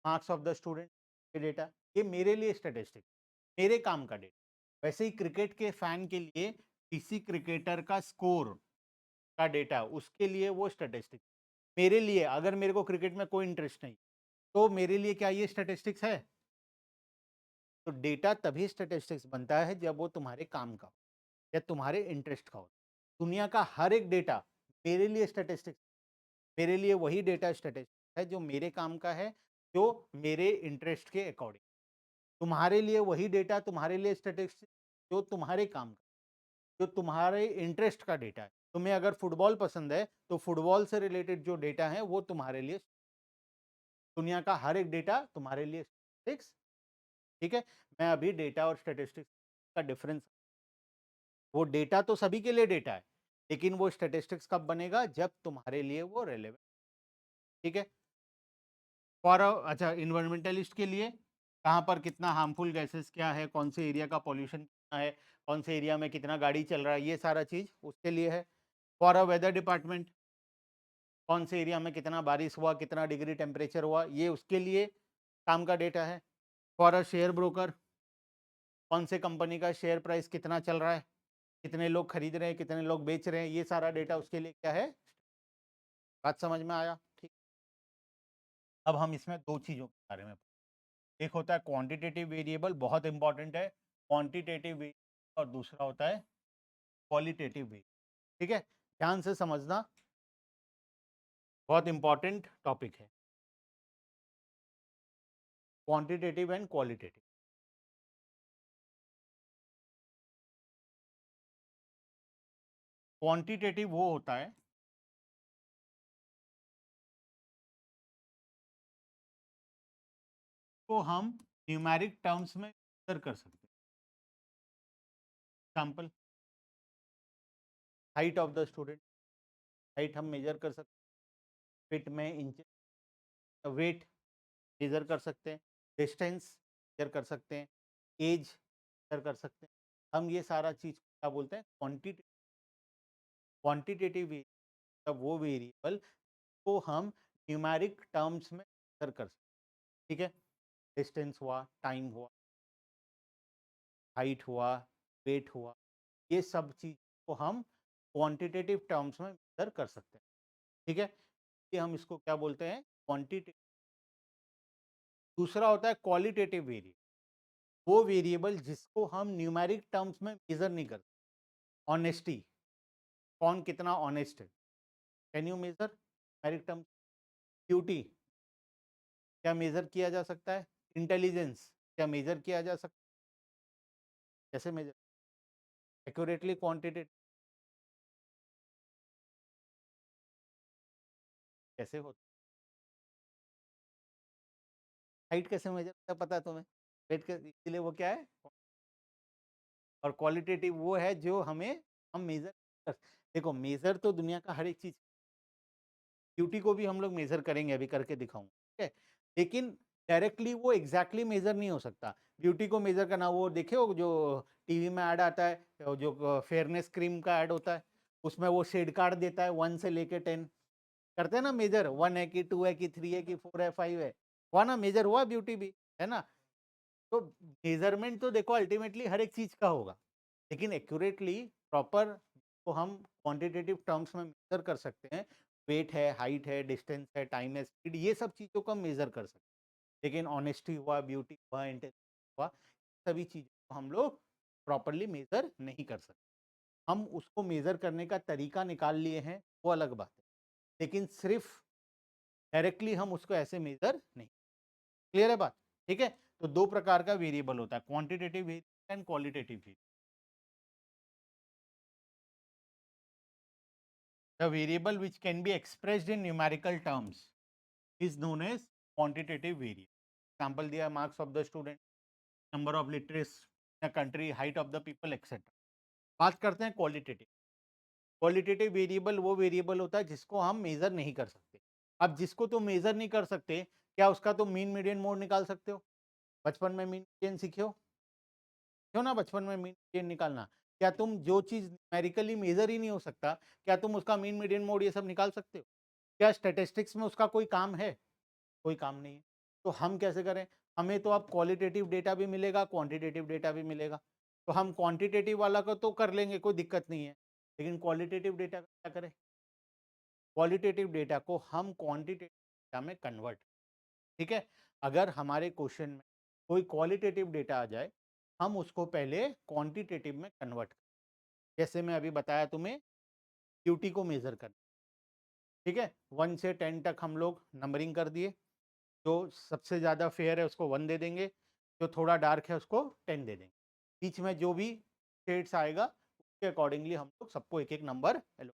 Speaker 1: मार्क्स ऑफ द स्टूडेंट के डेटा, ये मेरे लिए स्टेटिस्टिक, मेरे काम का डेटा। वैसे ही क्रिकेट के फैन के लिए किसी क्रिकेटर का स्कोर का डेटा, उसके लिए वो स्टेटिस्टिक। मेरे लिए अगर मेरे को क्रिकेट में कोई इंटरेस्ट नहीं, तो मेरे लिए क्या ये स्टेटिस्टिक्स है? तो डेटा तभी स्टेटिस्टिक्स बनता है जब वो तुम्हारे काम का हो या तुम्हारे इंटरेस्ट का हो। दुनिया का हर एक डेटा मेरे लिए स्टेटिस्टिक्स, मेरे लिए वही डेटा स्टेटिस्टिक्स है जो मेरे काम का है, जो मेरे इंटरेस्ट के अकॉर्डिंग। तुम्हारे लिए वही डेटा तुम्हारे लिए स्टेटिस्टिक्स जो तुम्हारे काम का, जो तुम्हारे इंटरेस्ट का डेटा है। तुम्हें अगर फुटबॉल पसंद है तो फुटबॉल से रिलेटेड जो डेटा है वो तुम्हारे लिए, दुनिया का हर एक डेटा तुम्हारे लिए स्टेटिस्टिक्स। ठीक है, मैं अभी डेटा और स्टेटिस्टिक्स का डिफरेंस, वो डेटा तो सभी के लिए डेटा है, लेकिन वो स्टेटिस्टिक्स कब बनेगा? जब तुम्हारे लिए वो रेलेवेंट। ठीक है, फॉर अच्छा इन्वायरमेंटलिस्ट के लिए कहाँ पर कितना हार्मफुल गैसेस क्या है, कौन से एरिया का पॉल्यूशन कितना है, कौन से एरिया में कितना गाड़ी चल रहा है, ये सारा चीज उसके लिए है। फॉर अ वेदर डिपार्टमेंट कौन से एरिया में कितना बारिश हुआ, कितना डिग्री टेम्परेचर हुआ, ये उसके लिए काम का डेटा है। फॉर अ शेयर ब्रोकर कौन से कंपनी का शेयर प्राइस कितना चल रहा है, कितने लोग खरीद रहे हैं, कितने लोग बेच रहे हैं, ये सारा डेटा उसके लिए क्या है? बात समझ में आया? ठीक। अब हम इसमें दो चीजों के बारे में, एक होता है क्वांटिटेटिव वेरिएबल, बहुत इंपॉर्टेंट है क्वांटिटेटिव वेरिएबल, और दूसरा होता है क्वालिटेटिव वेरिएबल। ठीक है, ध्यान से समझना, बहुत इंपॉर्टेंट टॉपिक है क्वांटिटेटिव एंड क्वालिटेटिव। क्वांटिटेटिव वो होता है तो हम न्यूमेरिक टर्म्स में मेजर कर सकते हैं। Example, height of the student, height हम मेजर कर सकते हैं फीट में, इंच, वेट मेजर कर सकते हैं, डिस्टेंस मेजर कर सकते हैं, एज मेजर कर सकते हैं। हम ये सारा चीज क्या बोलते हैं? क्वांटिटी। क्वांटिटेटिव मतलब वो वेरिएबल को हम न्यूमेरिक टर्म्स में मेजर कर सकते हैं। ठीक है, डिस्टेंस हुआ, टाइम हुआ, हाइट हुआ, वेट हुआ, ये सब चीज को हम क्वांटिटेटिव टर्म्स में मेजर कर सकते हैं। ठीक है, ये हम इसको क्या बोलते हैं? क्वांटिटी। दूसरा होता है क्वालिटेटिव वेरिएबल, वो वेरिएबल जिसको हम न्यूमेरिक टर्म्स में मेजर नहीं करते। ऑनेस्टी, कौन कितना ऑनेस्ट है, can you measure numeric terms? Beauty क्या मेजर किया जा सकता है? इंटेलिजेंस क्या मेजर किया जा सकता है? कैसे मेजर? Accurately quantitative. कैसे होता हाइट कैसे मेजर होता है पता है तुम्हें? वेट के इसीलिए वो क्या है? और क्वालिटेटिव वो है जो हमें हम मेजर कर देखो मेजर तो दुनिया का हर एक चीज ब्यूटी को भी हम लोग मेजर करेंगे, अभी करके दिखाऊंगा, ठीक है? लेकिन डायरेक्टली वो एग्जैक्टली मेजर नहीं हो सकता। ब्यूटी को मेजर करना, वो देखे हो जो टीवी में ऐड आता है, जो फेयरनेस क्रीम का ऐड होता है, उसमें वो शेड कार्ड देता है 1 से लेके 10, करते हैं ना मेजर, 1 है कि 2 है कि 3 है कि 4 है 5 है, हुआ ना मेजर, हुआ ब्यूटी भी, है ना? तो मेजरमेंट तो देखो अल्टीमेटली हर एक चीज का होगा, लेकिन एक्यूरेटली प्रॉपर को हम क्वांटिटेटिव टर्म्स में मेजर कर सकते हैं। वेट है, हाइट है, डिस्टेंस है, टाइम है, स्पीड, ये सब चीज़ों को हम मेजर कर सकते हैं। लेकिन ऑनेस्टी हुआ, ब्यूटी हुआ, इंटेलिजेंस हुआ, सभी चीज़ों को हम लोग प्रॉपरली मेजर नहीं कर सकते। हम उसको मेजर करने का तरीका निकाल लिए हैं, वो अलग बात है, लेकिन सिर्फ डायरेक्टली हम उसको ऐसे मेजर नहीं। क्लियर है बात? ठीक है, तो दो प्रकार का वेरिएबल होता है, quantitative variable and qualitative variable. The variable which can be expressed in numerical terms is known as quantitative variable. Example दिया, marks of the student, number of literates in a country, height of the people, etc. बात करते हैं qualitative. Qualitative variable वो variable होता है जिसको हम major नहीं कर सकते। अब जिसको तुम मेजर नहीं कर सकते, क्या उसका तुम मीन मीडियन मोड निकाल सकते हो? बचपन में मीन मीडियन सीखे हो? क्यों ना, बचपन में मीन मीडियन निकालना। क्या तुम जो चीज न्यूमेरिकली मेजर ही नहीं हो सकता, क्या तुम उसका मीन मीडियन मोड ये सब निकाल सकते हो? क्या स्टैटिस्टिक्स में उसका कोई काम है? कोई काम नहीं है। तो हम कैसे करें? हमें तो अब क्वालिटेटिव डेटा भी मिलेगा, क्वांटिटेटिव डेटा भी मिलेगा। तो हम क्वांटिटेटिव वाला को तो कर लेंगे, कोई दिक्कत नहीं है, लेकिन क्वालिटेटिव डेटा का क्या करें? क्वालिटेटिव डेटा को हम क्वांटिटेटिव डेटा में कन्वर्ट, ठीक है? अगर हमारे क्वेश्चन में कोई क्वालिटेटिव डेटा आ जाए, हम उसको पहले क्वांटिटेटिव में कन्वर्ट करें। जैसे मैं अभी बताया तुम्हें, ब्यूटी को मेजर करना, ठीक है? 1 से 10 तक हम लोग नंबरिंग कर दिए। जो सबसे ज़्यादा फेयर है उसको 1 दे देंगे, जो थोड़ा डार्क है उसको 10 दे देंगे। बीच में जो भी शेड्स आएगा उसके अकॉर्डिंगली हम लोग सबको एक एक नंबर एलो।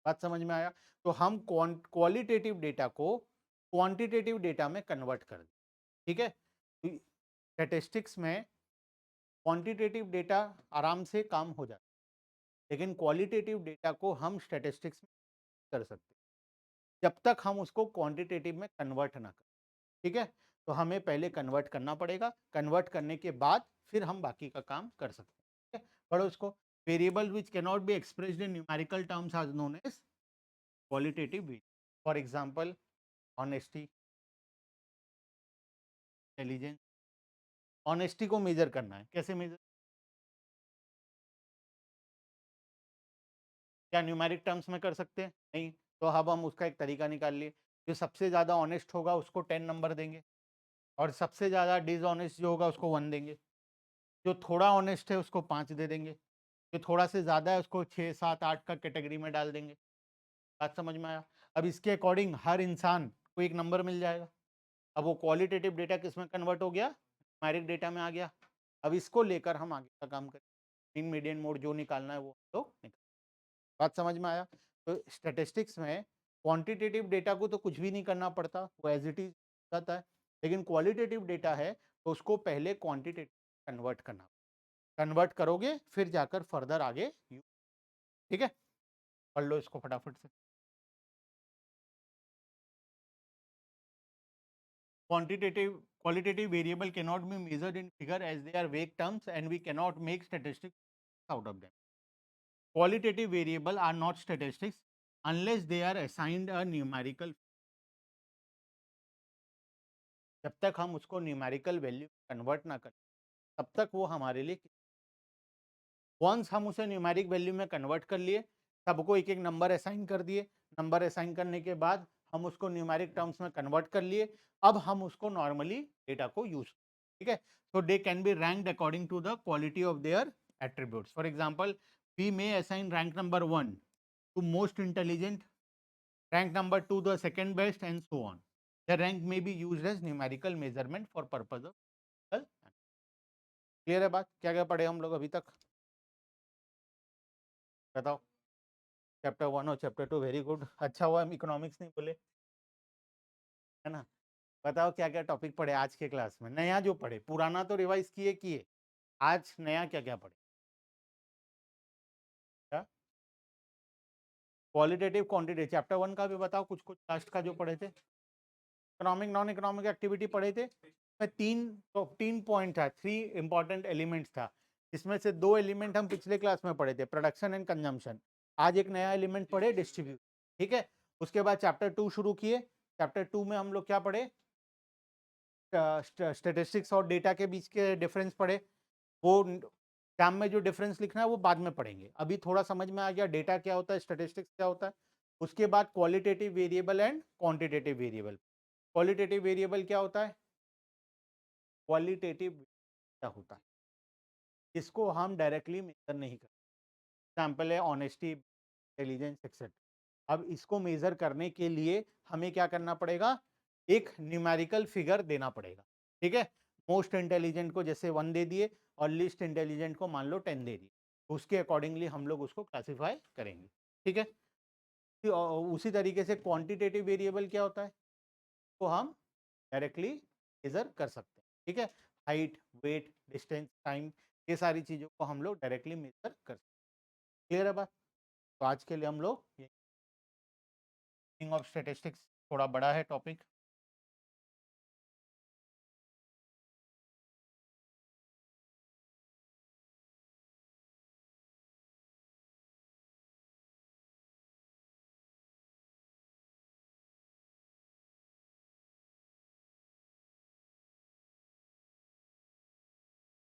Speaker 1: बात समझ में आया? तो हम क्वालिटेटिव डेटा को क्वांटिटेटिव डेटा में कन्वर्ट कर दें, ठीक है? स्टैटिस्टिक्स में क्वांटिटेटिव डेटा आराम से काम हो जाता है, लेकिन क्वालिटेटिव डेटा को हम स्टैटिस्टिक्स में कर सकते हैं जब तक हम उसको क्वांटिटेटिव में कन्वर्ट ना करें, ठीक है? तो हमें पहले कन्वर्ट करना पड़ेगा, कन्वर्ट करने के बाद फिर हम बाकी का काम कर सकते हैं, ठीक है? पढ़ो इसको। Variable which can not be expressed in numerical terms are known as qualitative variable. For example, honesty, intelligence. Honesty को मेजर करना है, कैसे मेजर? क्या न्यूमेरिक टर्म्स में कर सकते हैं? नहीं। तो अब हम उसका एक तरीका निकाल लिए, जो सबसे ज़्यादा ऑनेस्ट होगा उसको 10 नंबर देंगे, और सबसे ज़्यादा डिसऑनेस्ट जो होगा उसको 1 देंगे, जो थोड़ा ऑनेस्ट है उसको 5 दे देंगे, जो थोड़ा से ज़्यादा है उसको 6, 7, 8 का कैटेगरी में डाल देंगे। बात समझ में आया? अब इसके अकॉर्डिंग हर इंसान को एक नंबर मिल जाएगा। अब वो क्वालिटेटिव डेटा किस में कन्वर्ट हो गया? न्यूमेरिक डेटा में आ गया। अब इसको लेकर हम आगे का काम करें, मीन मीडियन मोड जो निकालना है वो हम लोग निकाल। बात समझ में आया? तो स्टैटिस्टिक्स में क्वांटिटेटिव डेटा को तो कुछ भी नहीं करना पड़ता, वो एज इट इज जाता है, लेकिन क्वालिटेटिव डेटा है तो उसको पहले क्वांटिटेटिव कन्वर्ट करना, कन्वर्ट करोगे फिर जाकर फर्दर आगे ठीक है? पढ़ लो इसको फटाफट से। Qualitative variable cannot be measured in figure as they are vague terms and we cannot make statistics out of them. Qualitative variable are not statistics unless they are assigned a numerical. जब तक हम उसको numerical value convert ना करें तब तक वो हमारे लिए। वंस हम उसे न्यूमेरिक वैल्यू में कन्वर्ट कर लिए, सबको एक एक नंबर असाइन कर दिए, नंबर असाइन करने के बाद हम उसको न्यूमेरिक टर्म्स में कन्वर्ट कर लिए, अब हम उसको नॉर्मली डेटा को यूज, ठीक है? So they can be ranked according to the quality of their attributes. For example, we may assign rank number 1 to most intelligent, rank number 2 the second best and so on. The rank may be used as numerical measurement for purpose of. Clear है बात? क्या क्या पढ़े हम लोग अभी तक, बताओ? चैप्टर 1 और चैप्टर 2 वेरी गुड। अच्छा हुआ हम इकोनॉमिक्स नहीं बोले, है ना? बताओ क्या-क्या टॉपिक पढ़े आज के क्लास में? नया जो पढ़े, पुराना तो रिवाइज़ किए, आज नया क्या-क्या पढ़े? क्या? क्वालिटेटिव, क्वांटिटेटिव चैप्टर 1 का भी बताओ कुछ-कुछ लास्ट का जो पढ़े थे। इकोनॉमिक, नॉन इकोनॉमिक एक्टिविटी पढ़े थे। इसमें 3 पॉइंट था, 3 इंपॉर्टेंट एलिमेंट्स था। जिसमें से 2 एलिमेंट हम पिछले क्लास में पढ़े थे, प्रोडक्शन एंड कंजम्पशन। आज एक नया एलिमेंट पढ़े, डिस्ट्रीब्यूशन। ठीक है? उसके बाद चैप्टर 2 शुरू किए। चैप्टर 2 में हम लोग क्या पढ़े? स्टैटिस्टिक्स और डेटा के बीच के डिफरेंस पढ़े। वो एग्जाम में जो डिफरेंस लिखना है वो बाद में पढ़ेंगे। अभी थोड़ा समझ में आ गया डेटा क्या होता है, स्टैटिस्टिक्स क्या होता है। उसके बाद qualitative variable and quantitative variable. Qualitative variable क्या होता है? क्वालिटेटिव क्या होता है, इसको हम डायरेक्टली मेजर नहीं करते। एग्जाम्पल है ऑनेस्टी, इंटेलिजेंस एक्सेट्रा। अब इसको मेजर करने के लिए हमें क्या करना पड़ेगा? एक न्यूमेरिकल फिगर देना पड़ेगा। ठीक है? मोस्ट इंटेलिजेंट को जैसे 1 दे दिए और लीस्ट इंटेलिजेंट को मान लो 10 दे दिए। उसके अकॉर्डिंगली हम लोग उसको क्लासिफाई करेंगे। ठीक है? उसी तरीके से क्वांटिटेटिव वेरिएबल क्या होता है? तो हम डायरेक्टली मेजर कर सकते हैं। ठीक है? हाइट, वेट, डिस्टेंस, टाइम, ये सारी चीज़ों को हम लोग डायरेक्टली मेजर कर सकते हैं। क्लियर है बात? तो आज के लिए हम लोग ऑफ स्टैटिस्टिक्स, थोड़ा बड़ा है टॉपिक।